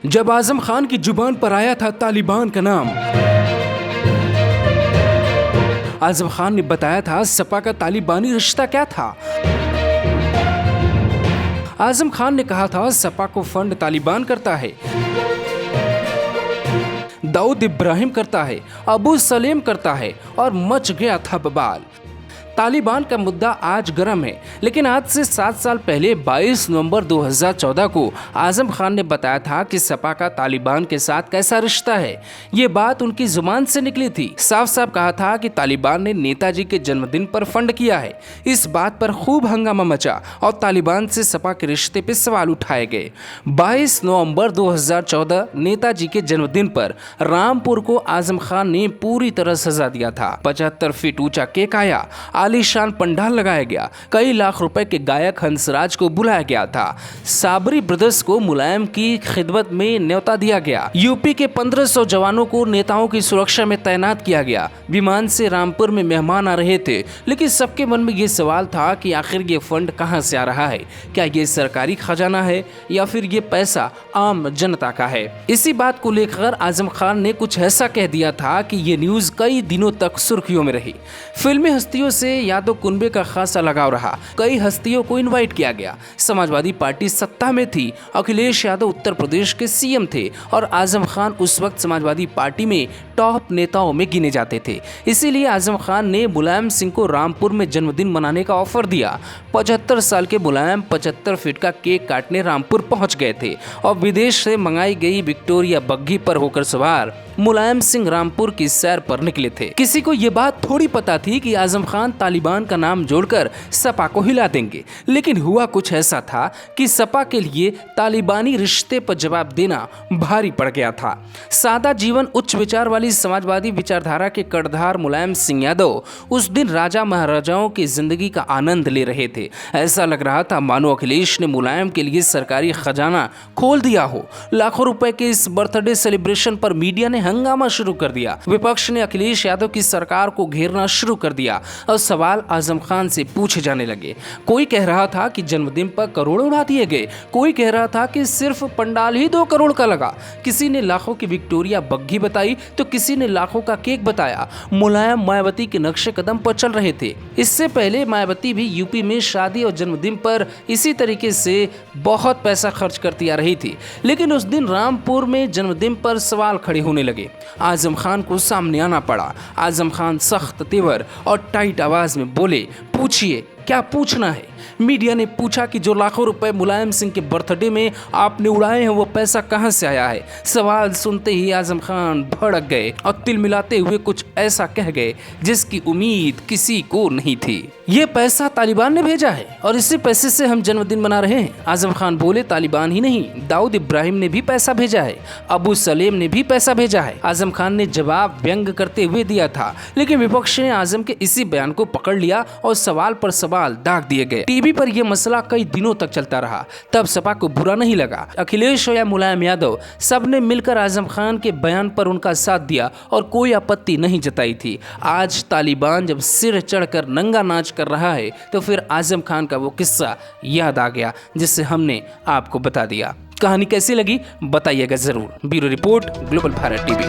जब आजम खान की जुबान पर आया था तालिबान का नाम, आजम खान ने बताया था सपा का तालिबानी रिश्ता क्या था। आजम खान ने कहा था सपा को फंड तालिबान करता है, दाऊद इब्राहिम करता है, अबू सलेम करता है और मच गया था बवाल। तालिबान का मुद्दा आज गर्म है, लेकिन आज से 7 साल पहले 22 नवंबर 2014 को आजम खान ने बताया था कि सपा का तालिबान के साथ कैसा रिश्ता है। ये बात उनकी जुबान से निकली थी। साफ साफ कहा था कि तालिबान ने नेताजी के जन्मदिन पर फंड किया है। इस बात पर खूब हंगामा मचा और तालिबान से सपा के रिश्ते पर सवाल उठाए गए। 22 नवंबर 2014 नेताजी के जन्मदिन पर रामपुर को आजम खान ने पूरी तरह सजा दिया था। 75 फीट ऊंचा केक आया, आलीशान पंडाल लगाया गया, कई लाख रुपए के गायक हंसराज को बुलाया गया था, साबरी ब्रदर्स को मुलायम की खिदमत में न्योता दिया गया, यूपी के 1500 जवानों को नेताओं की सुरक्षा में तैनात किया गया। विमान से रामपुर में मेहमान आ रहे थे, लेकिन सबके मन में ये सवाल था कि आखिर ये फंड कहां से आ रहा है। क्या ये सरकारी खजाना है या फिर ये पैसा आम जनता का है। इसी बात को लेकर आजम खान ने कुछ ऐसा कह दिया था कि ये न्यूज कई दिनों तक सुर्खियों में रही। फिल्मी हस्तियों से यादव कुनबे का खासा लगाव रहा, कई हस्तियों को इनवाइट किया गया। समाजवादी पार्टी सत्ता में थी, अखिलेश यादव उत्तर प्रदेश के सीएम थे और आजम खान उस वक्त समाजवादी पार्टी में टॉप नेताओं में गिने जाते थे। इसीलिए आजम खान ने मुलायम सिंह को रामपुर में जन्मदिन मनाने का ऑफर दिया। 75 साल के मुलायम 75 फीट का केक काटने रामपुर पहुंच गए थे और विदेश से मंगाई गई विक्टोरिया बग्घी पर होकर सवार मुलायम सिंह रामपुर की सैर पर निकले थे। किसी को ये बात थोड़ी पता थी कि आजम खान तालिबान का नाम जोड़कर सपा को हिला देंगे, लेकिन हुआ कुछ ऐसा था कि सपा के लिए तालिबानी रिश्ते पर जवाब देना भारी पड़ गया था। सादा जीवन उच्च विचार वाली समाजवादी विचारधारा के कर्णधार मुलायम सिंह यादव उस दिन राजा महाराजाओं की जिंदगी का आनंद ले रहे थे। ऐसा लग रहा था मानो अखिलेश ने मुलायम के लिए सरकारी खजाना खोल दिया हो। लाखों रुपए के इस बर्थडे सेलिब्रेशन पर मीडिया ने हंगामा शुरू कर दिया। विपक्ष ने अखिलेश यादव की सरकार को घेरना शुरू कर दिया और सवाल आजम खान से पूछे जाने लगे। कोई कह रहा था कि जन्मदिन पर करोड़ों उड़ा दिए गए, कोई कह रहा था कि सिर्फ पंडाल ही 2 करोड़ का लगा, किसी ने लाखों की विक्टोरिया बग्घी बताई तो किसी ने लाखों का केक बताया। मुलायम मायावती के नक्शे कदम पर चल रहे थे। इससे पहले मायावती भी यूपी में शादी और जन्मदिन पर इसी तरीके से बहुत पैसा खर्च करती आ रही थी, लेकिन उस दिन रामपुर में जन्मदिन पर सवाल खड़े होने लगे। आजम खान को सामने आना पड़ा। आजम खान सख्त तेवर और टाइट आवाज में बोले, पूछिए क्या पूछना है। मीडिया ने पूछा कि जो लाखों रुपए मुलायम सिंह के बर्थडे में आपने उड़ाए हैं वो पैसा कहां से आया है। सवाल सुनते ही आजम खान भड़क गए और तिल मिलाते हुए कुछ ऐसा कह गए जिसकी उम्मीद किसी को नहीं थी। ये पैसा तालिबान ने भेजा है और इसी पैसे से हम जन्मदिन मना रहे हैं। आजम खान बोले, तालिबान ही नहीं, दाऊद इब्राहिम ने भी पैसा भेजा है, अबू सलेम ने भी पैसा भेजा है। आजम खान ने जवाब व्यंग करते हुए दिया था, लेकिन विपक्ष ने आजम के इसी बयान को पकड़ लिया और सवाल पर सवाल दाग दिए गए। टीवी पर यह मसला कई दिनों तक चलता रहा। तब सपा को बुरा नहीं लगा। अखिलेश या मुलायम यादव सबने मिलकर आजम खान के बयान पर उनका साथ दिया और कोई आपत्ति नहीं जताई थी। आज तालिबान जब सिर चढ़कर नंगा नाच कर रहा है तो फिर आजम खान का वो किस्सा याद आ गया जिससे हमने आपको बता दिया। कहानी कैसी लगी बताइएगा जरूर। Bureau report, global Bharat TV.